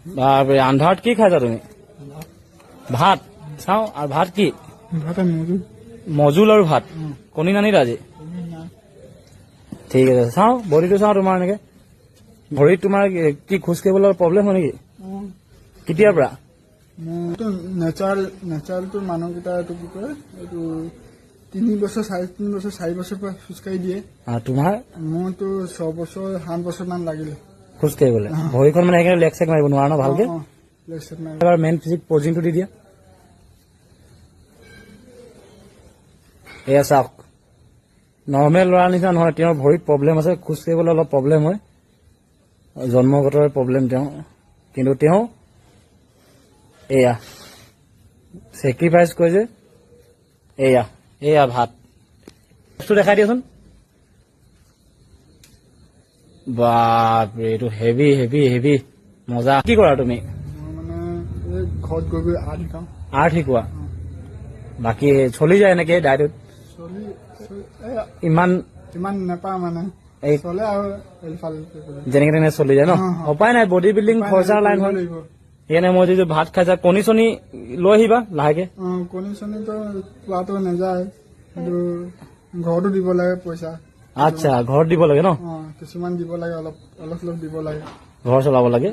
বাপৰে আন্ধাৰত কি খাইছা তুমি ভাত চাও আৰু ভাত কি মজুল আৰু ভাত কণী নানিলা আজি ঠিক আছে চাও বডিটো চাও তোমাৰ এনেকে ভৰিত তোমাৰ কি খোজ কাঢ়িবলৈ প্ৰব্লেম হয় নেকি কেতিয়াৰ পৰা নেচাৰেলটো মানুহকেইটা এইটো কি কয় এইটো 3 বছৰ 3.5 বছৰ 4 বছৰ পৰা খোজকাঢ়ি দিয়ে তোমাৰ মোৰতো 6 বছৰ 7 বছৰ মান লাগিলে খোজ কাঢ়িবলৈ ভৰিখন মানে সেইকাৰণে লেগ চেক মাৰিব নোৱাৰা ন ভালকে এবাৰ মেইন ফিজিক পজিংটো দি দিয়া এয়া চাওক নৰ্মেল ল'ৰা নিচিনা নহয় তেওঁৰ ভৰিত প্ৰব্লেম আছে খোজ কাঢ়িবলৈ অলপ প্ৰব্লেম হয় জন্মগত প্ৰব্লেম তেওঁ কিন্তু তেওঁ এয়া চেক্ৰিফাইচ কৰে যে এয়া ভাত বস্তু দেখাই দিয়াচোন বাপৰে এইটো হেভি হেভি হেভি মজা কি কৰা তুমি মানে ঘৰত গৈ গৈ আৰ্ট শিকোৱা বাকী চলি যায় এনেকে ডায়েটত ইমান নাপাওঁ মানে চলে আৰু যেনেকে তেনেকে চলি যায় ন উপায় নাই বডি বিল্ডিং খৰচাৰ লাইন হয় সেইকাৰণে মই যদি ভাত খাইছা কণী চণী লৈ আহিবা লাহেকে কণী চণীটো পোৱাটো নাযায় কিন্তু ঘৰতো দিব লাগে পইচা আচ্ছা ঘৰত দিব লাগে ন কিছুমান দিব লাগে অলপ দিব লাগে ঘৰ চলাব লাগে